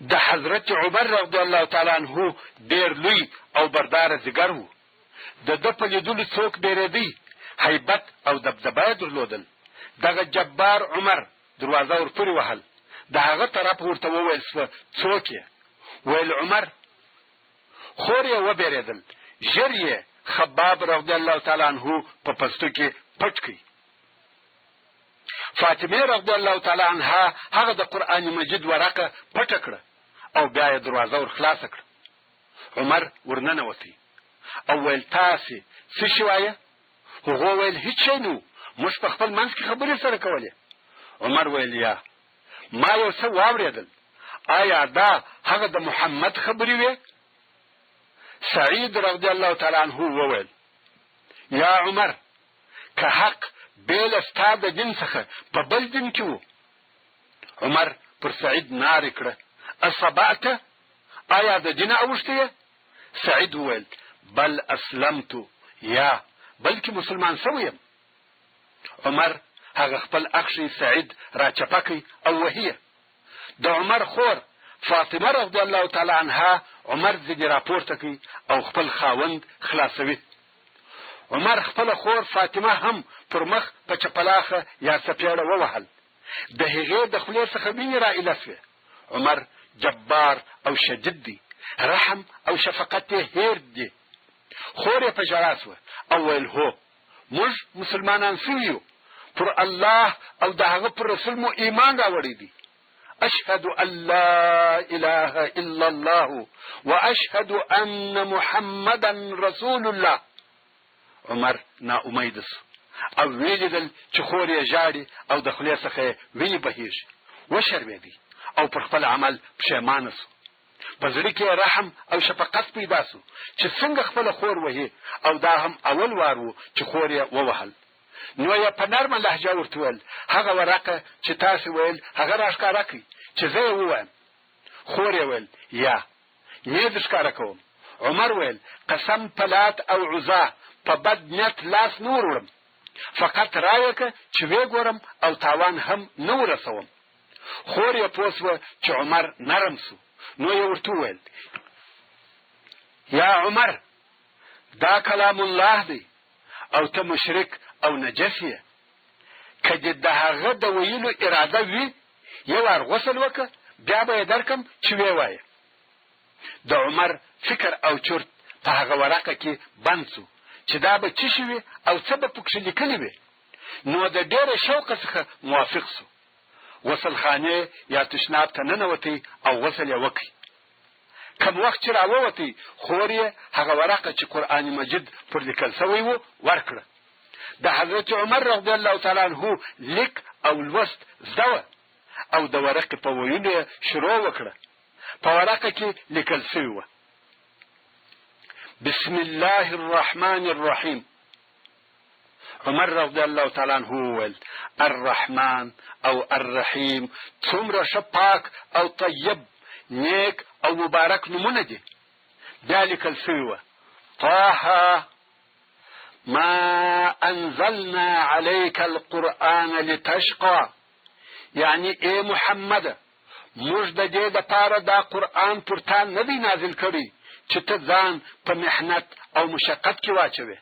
د حضرت عمر رضی الله تعالی عنه ډیر لوی او بردار ځګر و. د ده په لیدلو څوک بیرېدی، هیبت او دبدبه یې درلودل. دغه جبار عمر دروازه ورپورې وهل. د هغه طرف ورته وویل سوه څوک یې؟ ویل عمر. خور یې وبېرېدل. ژر یې خباب رضی الله تعالی عنه په پستو کې پټ کړي. فاطمه رضی الله تعالی عنها هغه د قرآن مجید ورقه پټه کړه او بیا یې دروازه ور خلاصه کړه. عمر ورننوتی او ویل تاسې څه شی وایه؟ هغو ویل هیڅ شی نه و، موږ په خپل منځ کې خبرې سره کولې. عمر ویل یا ما یو څه واورېدل، آیا دا هغه د محمد خبرې وې؟ سعید رضی الله تعالی عنه وویل یا عمر، که حق بیل ستا د دین څخه په بل دین کې و. عمر پر سعید نارې کړه اصبعته، آیا د دینه اوښتی یې؟ سعید وویل بل اسلمتو، یا بلکې مسلمان شوی یم. عمر هغه خپل اخشی سعید را چپه کړي او وهیه. د عمر خور فاطمه رضی الله تعالی عنها عمر ځینې راپورته کړي او خپل خاوند خلاصوي. عمر خپل خور فاطمه هم پر مخ په چپلاخه یا سپېړه ووهل. د هغې د خولې څخه وینې را ایله سوې. عمر جبار او شدید دی، رحم او شفقت یې هیر دی. خور یې په ژړا سوه او ویل هو، موږ مسلمانان سوي یو، پر الله او د هغه پر رسول مو ایمان راوړی دی. اشهد ان لا اله الا الله واشهد ان محمدا رسول الله. عمر ناامید سو او ویلیدل چې خور یې ژاړي او د خولې څخه یې وینې بهیږي. وشرمېدی او پر خپل عمل پښیمانه سو. په زړه کې رحم او شفقت پیدا سو چې څنګه خپله خور وهي، او دا هم اول وار و چې خور یې ووهل. نو یې په نرمه لهجه ورته ویل هغه ورقه چې تاسې ویل هغه راښکاره کړئ چې زه یې ووایم. خور یې ویل یا یې د ښکاره کوم. عمر ویل قسم په لات او عزا په بد نیت لاس نه وروړم، فقط رایه که چې ویې ګورم او تاوان هم نه ورسوم. خور یې پوه سوه چې عمر نرم سو. نو یې ورته وویل یا عمر، دا کلام الله دی او ته مشرک او نجس یې. که دې د هغه د ویلو اراده وي، یو وار غسل وکړه، بیا به یې درکم چې ویې وایه. د عمر فکر او چرت په هغه ورقه کې بند سو چې دا به څه شي وي او څه به پکښې لیکلي وي. نو د ډېره شوقه څخه موافق سو. غسل خانې یا تشناب ته ننوتی او غسل یې وکړي. کم وخت چې راووتی، خور یې هغه ورقه چې قرآن مجید پر لیکل سوی و ورکړه. د حضرت عمر رضی الله تعالی عنه لیک او لوست زده وه او د ورقې په ویلو یې شروع وکړه. په ورقه کې لیکل سوي وه بسم الله الرحمن الرحیم. عمر رضی الله تعالی عنه وویل الرحمن او الرحیم څومره ښه پاک او طیب، نیک او مبارک نومونه دي. بیا لیکل سوي وه طه ما انزلنا عليك القرآن لتشقى، یعنی ای محمد، موږ د دې دپاره دا قرآن پر تا نه دی نازل کړی چې ته ځان په محنت او مشقت کې واچوې.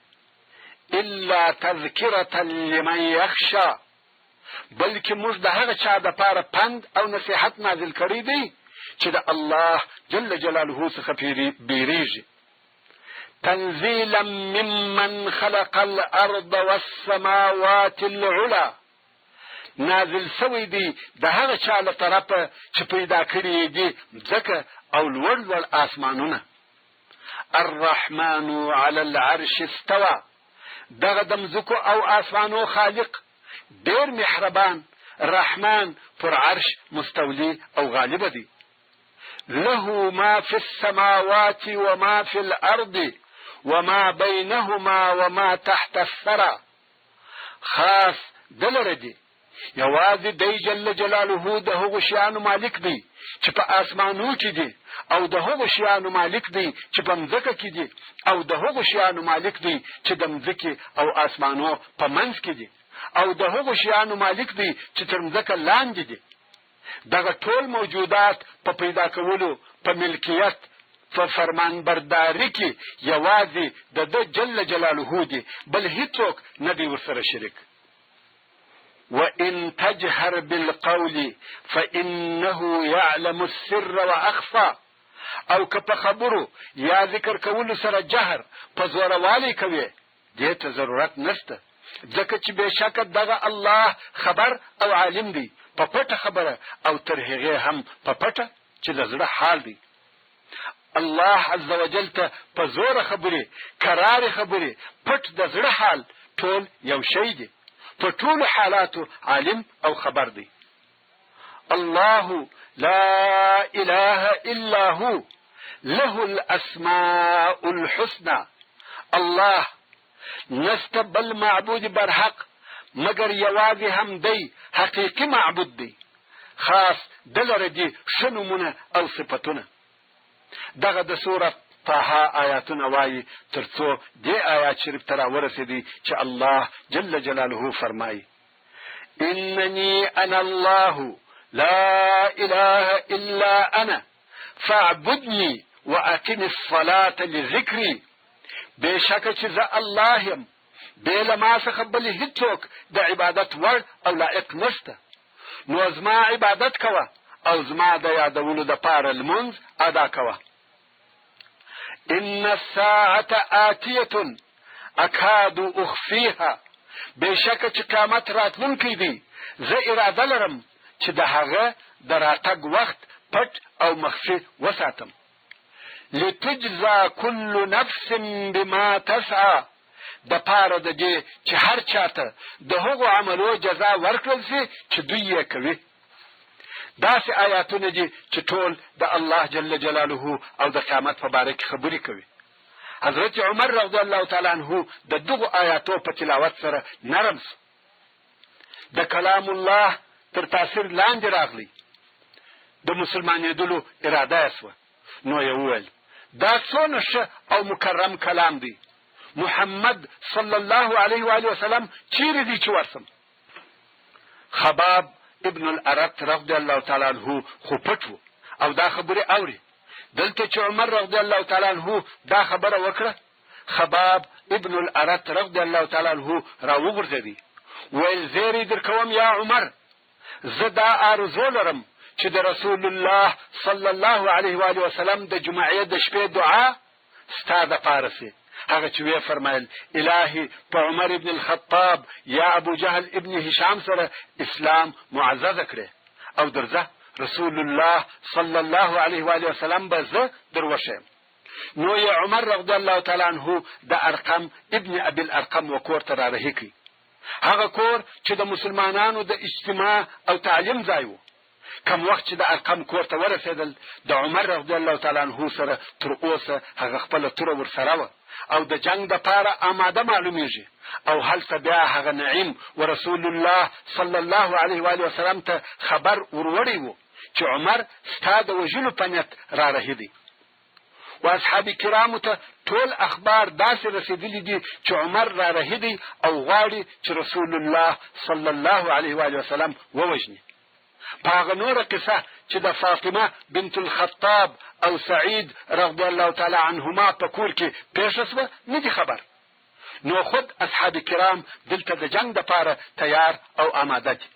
الا تذکرة لمن یخشى، بلکې موږ د هغه چا دپاره پند او نصیحت نازل کړی دی چې د الله جل جلاله څخه بیریږي. تنزیلا ممن خلق الارض والسماوات العلا، نازل سوی دی د هغه چا له طرفه چې پیدا کړي دي ځمکه او لوړ لوړ آسمانونه. الرحمن على العرش استوى، دغه د مځکو او آسمانو خالق، ډېر مهربان، رحمان، پر عرش مستولی او غالب دی. له ما في السماوات وما في الارض وما بينهما وما تحت الثرى، خاص دلره دی، یوازې دی جل جلاله د هغو شیانو مالک دی چې په آسمانو کې دي، او د هغو شیانو مالک دی چې په مځکه کې دي، او د هغو شیانو مالک دی چې د مځکې او آسمانو په منځ کې دي، او د هغو شیانو مالک دی چې تر مځکه لاندې دي. دغه ټول موجودات په پیدا کولو، په ملکیت، په فرمانبرداري کې یوازې د ده جل جلاله دی، بل هیڅوک نه دی ورسره شریک. وَإِن تَجْهَرْ بِالْقَوْلِ فَإِنَّهُ يَعْلَمُ السِّرَّ وَأَخْفَى. او که په خبرو یا ذکر کولو سره جهر په زوروالی کوي، دې ته ضرورت نشته، ځکه چې بېشکه دغه الله خبر او عالم دی په پټه خبره او تر هغې هم په پټه چې د زړه حال دی. الله عز وجل ته په زوره خبرې، کرارې خبرې، پټ د زړه حال ټول یو شی دی، په ټولو حالاتو عالم او خبر دی. الله لا اله الا هو له الاسماء الحسنى. الله نسته بل معبود برحق مگر یوازې هم دی حقیقي معبود دی، خاص دلره دي ښه نومونه او صفتونه. دغه د سورة طه آیاتونه وایي تر څو دې آیات شریف ته راورسېدی چې الله جل جلاله فرمایي: انني انا الله لا اله الا انا فاعبدني واقم الصلاة لذکری. بېشکه چې زه الله یم، بې له ما څخه بل هیڅوک د عبادت وړ او لایق نشته، نو زما عبادت کوه او زما د یادولو دپاره لمونځ ادا کوه. ان الساعة آتیة اکاد اخفیها. بېشکه چې قیامت راتلونکی دی، زه اراده لرم چې د هغه د راتګ وخت پټ او مخفي وساتم. لتجزا كل نفس بما تسعى. د پاره د دې چې هر چاته د هغو عملو جزا ورکړل شي چې دوی یې کوي. داسې آیاتونه دي چې ټول د الله جل جلاله او د قیامت په باره کې خبرې کوي. حضرت عمر رضی الله تعالی عنه د دغو آیاتو په تلاوت سره نرم شو، د کلام الله تر تاثیر لاندې راغلی، د مسلمانېدلو اراده یې شوه. نو یې وویل دا څونه ښه او مکرم کلام دی، محمد صلی الله علیه و آله وسلم چیرې دی چې ورسم؟ خباب ابن الارت رضی الله تعالی عنه خو پټ و او دا خبرې اوري. دلته چې عمر رضی الله تعالی عنه دا خبره وکړه، خباب ابن الارت رضی الله تعالی عنه راوغورځېدی، ویل زیری در کوم یا عمر، زه دا آرزو لرم چې د رسول الله صلی الله علیه و آله وسلم د جمعې د شپې دعا ستا دپاره سي. هغه چې ویې فرمایل الهي په عمر ابن الخطاب یا ابو جهل ابن هشام سره اسلام معززه کړي او درځه رسول الله صلی الله علیه و آله وسلم به زه دروښیم. نو یې عمر رضی الله تعالی عنه د ارقم ابن ابي الارقم وکور ته رارهي کړي، هغه کور چې د مسلمانانو د اجتماع او تعلیم ځای و. کم وخت چې د ارقم کور ته ورسېدل، د عمر رضی الله تعالی عنه سره تر اوسه هغه خپله توره ورسره وه او د جنگ دپاره آماده معلومیږي، او هلته بیا هغه نعیم و رسول الله صلی الله علیه و آله وسلم ته خبر وروړی و چې عمر ستا د وژلو په نیت رارهي دی. و اصحاب کرامو ته ټول اخبار داسې رسېدلي دي چې عمر رارهي دی او غواړي چې رسول الله صلی الله علیه و آله وسلم ووژني. په هغه نوره قصه چې د فاطمه بنت الخطاب او سعید رضی الله تعالی عنهما په کور کې پیښه شوه نه دي خبر. نو خود اصحاب کرام دلته د جنگ دپاره تیار او آماده دي.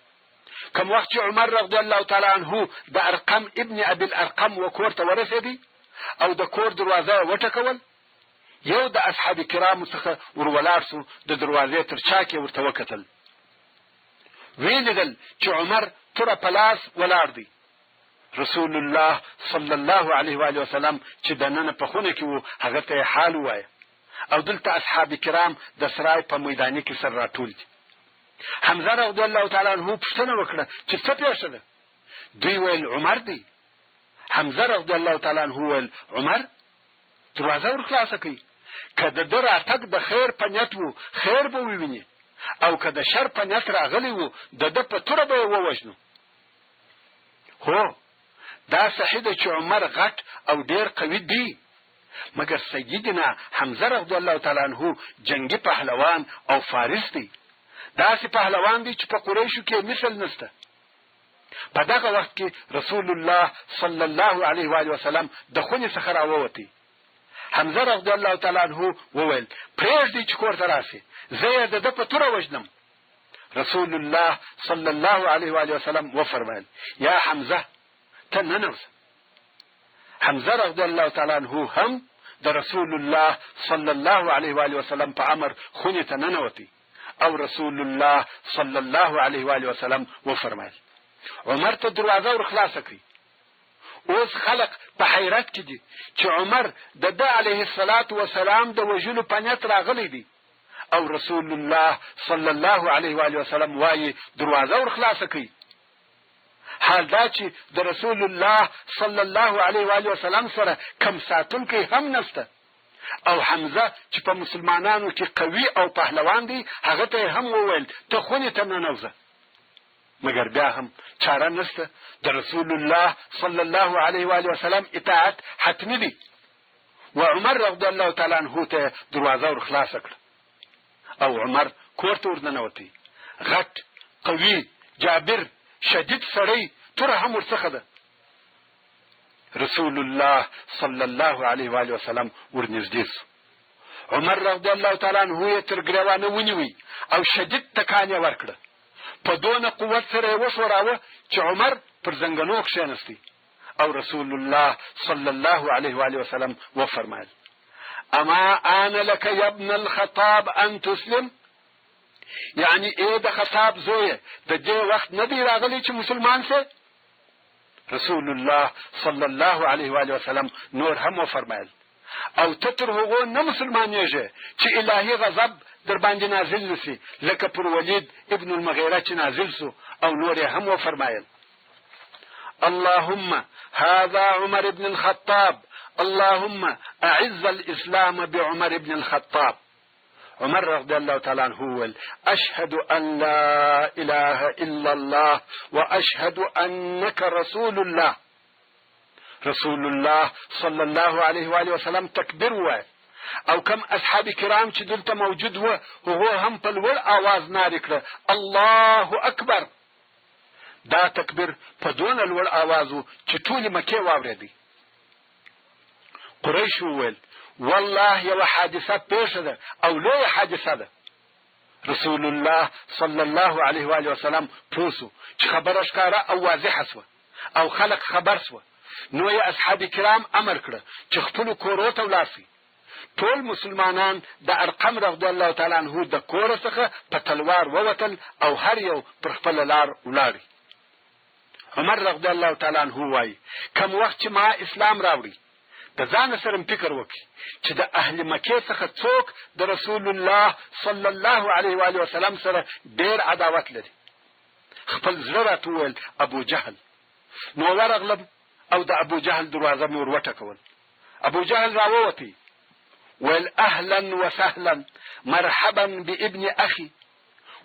کوم وخت چې عمر رضی الله تعالی عنه د ارقم ابن ابي الارقم و کور ته ورسېدی او د کور دروازه یې وټکول، یو د اصحاب کرامو څخه ورولاړ سو، د دروازې تر چاک یې ورته وکتل، ویې لیدل چې عمر توره په لاس ولاړ دی. رسول الله صلی الله علیه و آله وسلم چې دننه په خونه کې و هغه ته یې حال ووایه، او دلته اصحاب کرام د سرای په میداني کې سر راټول دي. حمزه رضی الله تعالی عنه پوښتنه وکړه چې څه پېښه ده؟ دوی ویل عمر دی. حمزه رضی الله تعالی عنه ویل عمر، دروازه ور خلاصه کړئ، که د ده راتګ د خیر په نیت و خیر به وویني، او که د شر په نیت راغلی و د ده په توره به یې ووژنو. هو دا صحیح ده چې عمر غټ او ډېر قوي دی، مګر سیدنا حمزه رضی الله تعالی عنه جنگي پهلوان او فارس دی، داسې پهلوان دی چې په قریشو کې مثل نشته. په دغه وخت کې رسول الله صلی الله علیه و وسلم د خونې څخه راووتی. حمزه رضی الله تعالی عنه وویل پرېږدئ چې کور ته راشي، زه یې د ده په توره وژنم. رسول الله صلی الله علیه و وسلم وفرمایل یا حمزه ته ننوځه. حمزه رضی الله تعالی عنه هم د رسول الله صلی الله علیه و وسلم په امر خونې ته ننوتی او رسول الله صلی الله علیه و وسلم وفرمایل عمر ته دروازه ور خلاصه کړي. اوس خلق په حیرت کې دي چې عمر د ده علیه الصلاة والسلام د وژلو په نیت راغلی دی او رسول الله صلی الله علیه و وسلم وایي دروازه ور خلاصه کړي. حال دا چې د رسول الله صلی الله علیه و وسلم سره کم ساتونکی هم نشته او حمزه چې په مسلمانانو کې قوي او پهلوان دی هغه ته هم وویل ته خونې ته ننوځه. مګر بیا هم چاره نشته، د رسول الله صلی الله علیه و وسلم اطاعت حتمی دی و عمر رضی الله تعالی عنه ته دروازه ور خلاصه کړه او عمر کور ته ورننوتی. غټ قوي جابر شدید سړی توره هم ورڅخه ده. رسول الله صلی الله علیه و وسلم ورنږدې سو. عمر رضی الله تعالی عنه یې تر ګریوانه ونیوی او شدید تکان یې ورکړه. په دونه قوت سره یې وښوراوه چې عمر پر زنګنو کښېنستی او رسول الله صلی الله علیه و وسلم وفرمایل اما آن لك یا ابن الخطاب ان تسلم، یعنی ای د خطاب زویه د دې وخت نه دی راغلی چې مسلمان سه؟ رسول الله صلی الله علیه و وسلم نور هم وفرمایل او ته تر هغو نه مسلمانېږې چې الهي غضب در باندې نازل نسی لکه پر ولید ابن المغیره چې نازل سو او نور هم وفرمایل اللهم هذا عمر بن الخطاب اللهم اعز الاسلام بعمر بن الخطاب. عمر رضی الله تعالی عنه وویل اشهد ان لا اله الا الله واشهد انك رسول الله. رسول الله صلی الله علیه و وسلم تکبیر وویل او کم اصحاب کرام چې دلته موجود و هغو هم په لوړ آواز نارې کړه الله اکبر. دا تکبیر په دونه لوړ آواز و چې ټولې مکې واورېدې. قریش وویل والله یوه حادثه پیښه ده او لویه حادثه ده. رسول الله صلی الله علیه و وسلم پوه سو چې خبره ښکاره او واضحه سوه او خلق خبر سوه. نو یې اصحاب کرام امر کړه چې خپلو کورو ته ولاړ شي. ټول مسلمانان د ارقم رضی الله تعالی عنه د کور څخه په تلوار ووتل او هر یو پر خپله لار ولاړ. عمر رضی الله تعالی عنه وایي کم وخت چې ما اسلام راوړي د ځان سره فکر وکړي چې د اهل مکې څخه څوک د رسول الله صلی الله علیه و وسلم سره ډېر عداوت لري. خپل زړه راته وویل ابو جهل. نو ورغلم او د ابو جهل دروازه مې ور وټکول. ابو جهل راووتی ویل اهلا وسهلا مرحبا بابن اخي.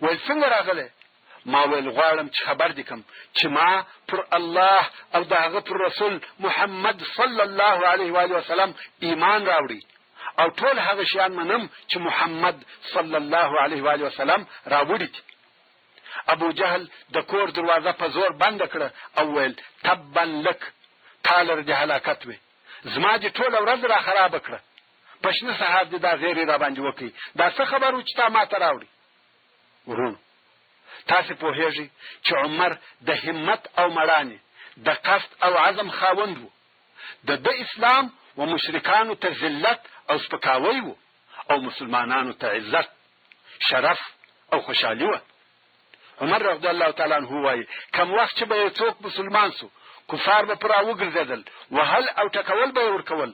ویل څنګه راغلی؟ ما ویل غواړم چې خبر دې کم چې ما پر الله او د هغه پر رسول محمد صلی الله علیه و وسلم ایمان راوړي او ټول هغه شیان منم چې محمد صلی الله علیه و وسلم راوړي. ابو جهل د کور دروازه په زور بنده کړه او ویل تبا لک، تالر دې هلاکت وي، زما دې ټوله ورځ را خرابه کړه، په شنه سهار دې دا غیرې را باندې وکړي، دا څه خبر و چې تا ما ته راوړي؟ ورونو تاسې پوهېږئ چې عمر د همت او مړانې د قصد او عزم خاوند و. د ده اسلام و مشرکانو ته ذلت او سپکاوی و او مسلمانانو ته عزت، شرف او خوشحالي و. عمر رضی الله تعالی عنه وایي کم وخت چې به یو څوک مسلمان سو کفار به پر راوګرځېدل، وهل او ټکول به یې ورکول.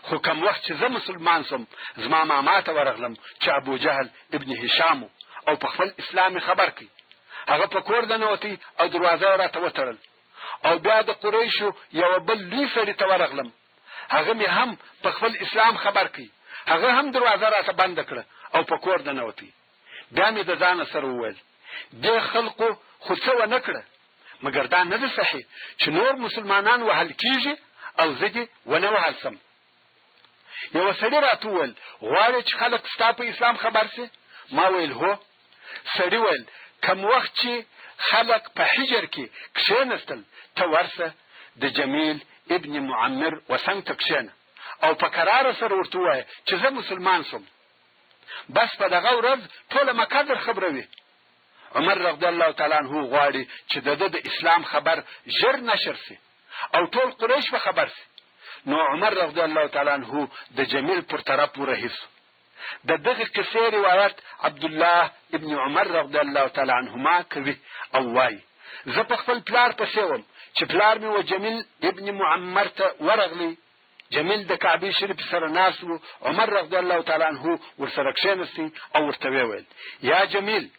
خو کم وخت چې زه مسلمان سم زما ماما ته ورغلم چې ابو جهل ابن هشام او په خپل اسلام خبر کړي. هغه په کور دننوتی او دروازه یې راته وتړل. او بیا د قریشو یوه بل لوی سړي ته ورغلم، هغه مې هم په خپل اسلام خبر کړي، هغه هم دروازه راته بنده کړه او په کور دننوتی. بیا مې د ځانه سره وویل دې خلقو خو څه ونه کړه، مګر دا نه ده صحیح چې نور مسلمانان وهل کېږي او زه دې ونه وهل سم. یوه سړي راته وویل غواړې چې خلک ستا په اسلام خبر سي؟ ما ویل هو. سړي ویل کم وخت چې خلق په حجر کې کښېنستل، ته ورسه د جمیل ابن معمر وسنګ ته کښېنه او په قرار سره ورته ووایه چې زه مسلمان شوم. بس په دغه ورځ ټوله مکه در خبروي. عمر رضی الله تعالی عنه غواړي چې د اسلام خبر ژر نشر سي او ټول قریش به خبر سي. نو عمر رضی الله تعالی عنه د جمیل پر طرف ورهیس. د دغه قصې روایت عبد الله ابن عمر رضی الله تعالی عنهما کوي او وايي زه په خپل پلار پسې وم چې پلار مې و جمیل ابن معمر ته ورغلی. جمیل د کعبه شریف سره ناست و. عمر رضی الله تعالی عنه ورسره کښېنستی او ورته ویل یا جمیل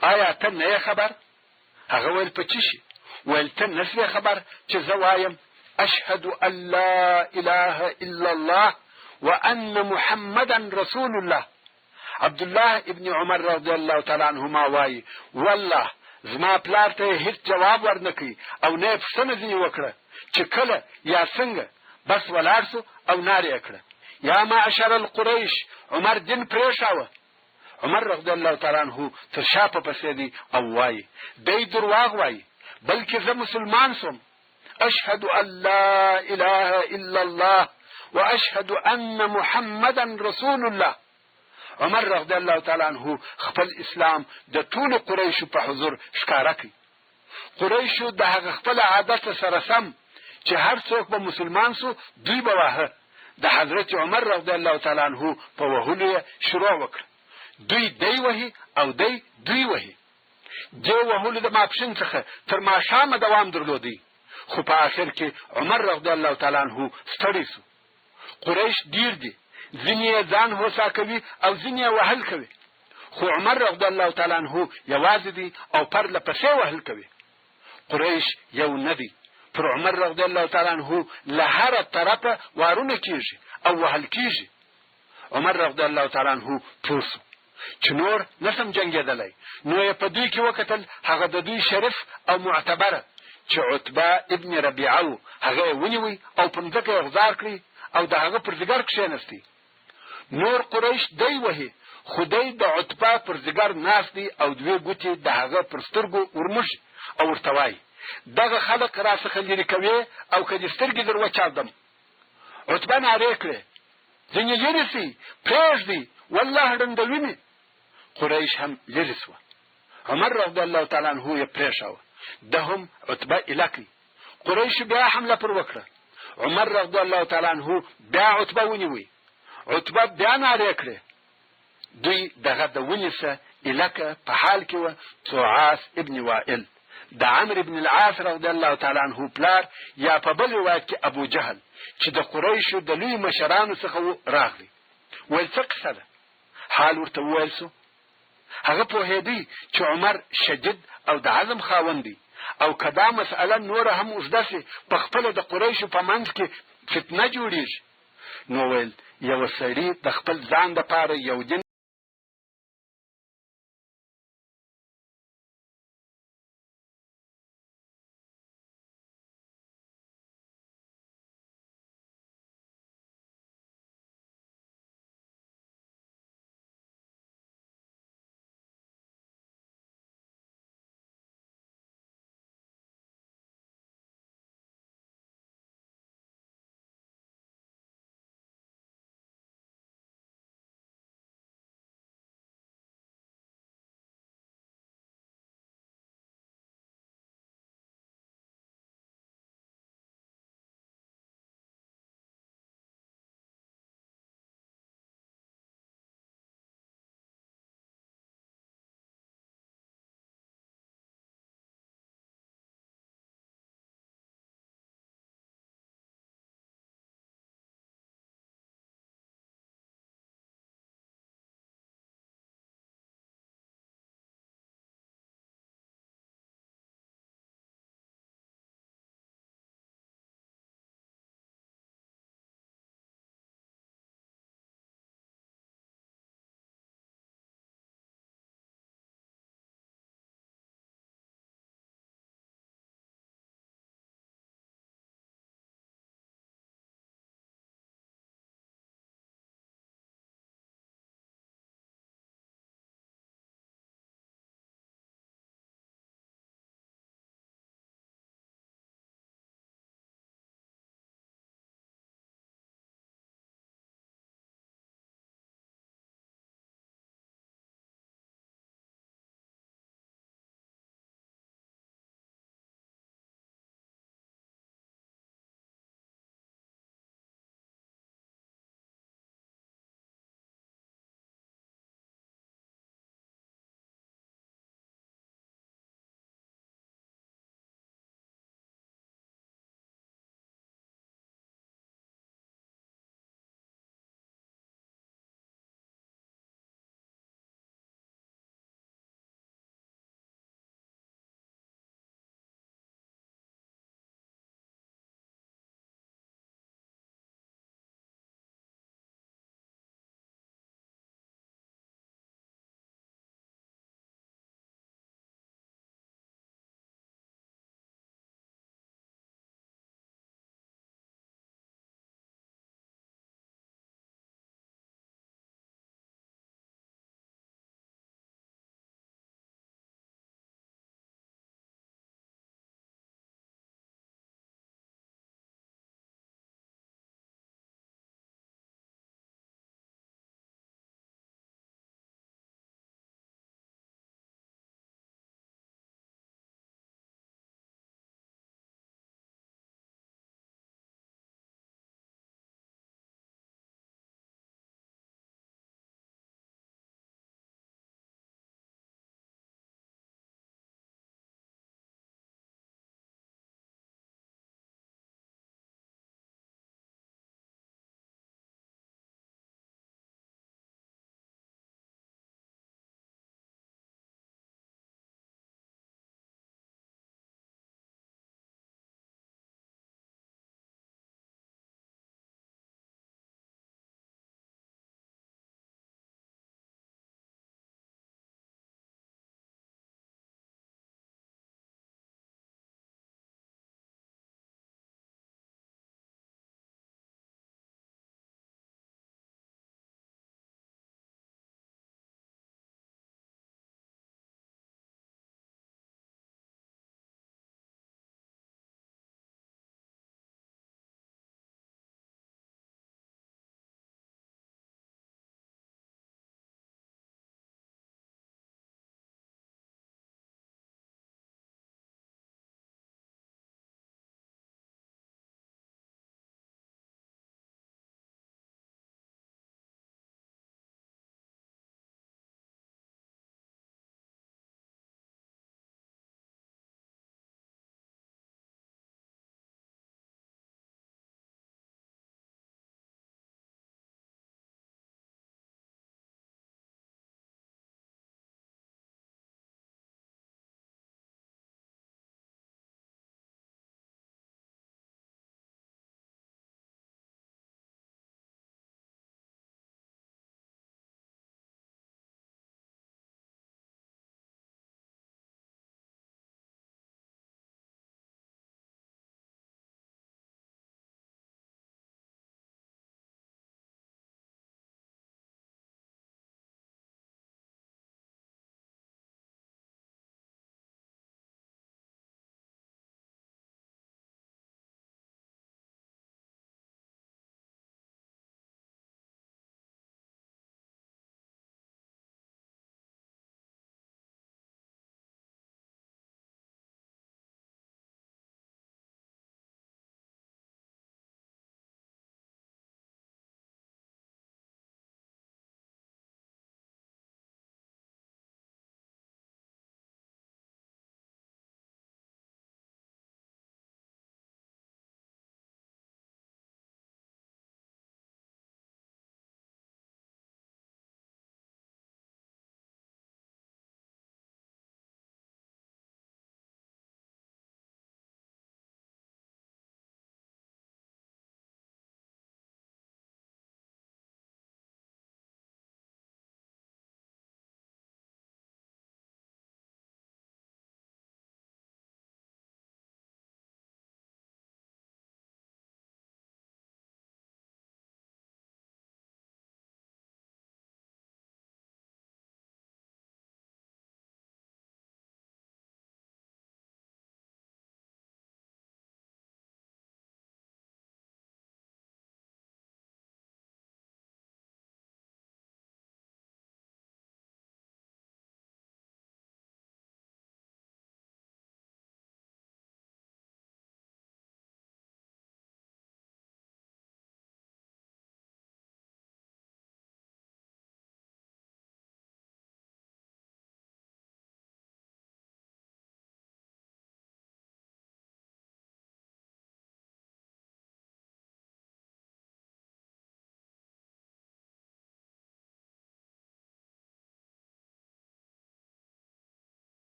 آیا ته نه خبر؟ هغه ویل په څه شي؟ ویل ته نه خبر چې زه وایم اشهد ان لا اله الا الله وان محمدا رسول الله. عبد الله ابن عمر رضی الله تعالی عنهما وايي والله زما پلار ته هیڅ جواب ورنکړي او نه پوښتنه ځنې وکړه چې کله یا څنګه، بس ولاړ سو او نارې کړه یا معشر القریش عمر دین پرېښاوه. عمر رضی الله تعالی عنه تر شا په پسې دی او وايي دی درواغ وايي بلکې زه مسلمان سوم. اشهد ان لا اله الا الله واشهد ان محمدا رسول الله. عمر رضی الله تعالی عنه خپل اسلام د ټول قریشو په حضور ښکارا کړ. قریشو د هغه خپل عادت سره سم چې هر څوک به مسلمان سو دوی به واه. د حضرت عمر رضی الله تعالی عنه په وهلو شروع وکړ. دوی دی وهي او دوی وهي. دی وهلو د ماپښین څخه تر ماښامه دوام درلودی. خو په آخر کې عمر رضی الله تعالی عنه ستړی سو. قریش ډیر دي، ځینې ځان هوسا کوي او ځینې وهل کوي، خو عمر رضی الله تعالی عنه یوازې دی او پر لپسې وهل کوي. قریش یو نه دی. پر عمر رضی الله تعالی عنه له هر طرفه وارونه کیږي او وهل کیږي. عمر رضی الله تعالی عنه پوسو چې نور نسم جنگیدلی. نو یې په دوی کې وکتل هغه د دوی شریف او معتبره چې عتبه ابن ربیعه هغه ونیوي او په ځکه غزار کړی او د هغه پر ځګر کښېنستی. نور قریش دی وهي، خو دی د عتبه پر ځګر ناست دی او دوی ګوتې د هغه پر سترګو ورموږي او ورته وایي دغه خلق راڅخه لرې کوي او که دې سترګې در وچاودم. عتبه نارې کړې ځینې لرې سي پرېږدي والله ړندوي مې. قریش هم لرې سوه. عمر رضی الله تعالی عنه یې پرېښاوه. ده هم عتبه ایله کړي. قریشو بیا حمله پر وکړه. عمر رضی الله تعالی عنه بیا عتبه ونیوي. عتبه بیا نارې کړې. دوی دغه د ونیسه ایلکه په حال کې وه طوعاس ابن وائل د عمرو ابن العاص رضی الله تعالی عنه پلار، یا په بل روایت کې ابو جهل چې د قریشو د لوی مشرانو څخه راغلی. ویل څه قصه ده؟ حال ورته وویل سو. هغه پوهېدی چې عمر شدید او د عزم خاوند دی او که دا مسئله نوره هم اوږده سي په خپله د قریشو په منځ کې فتنه جوړیږي. نو ویل یو سړي د خپل ځان دپاره یو دین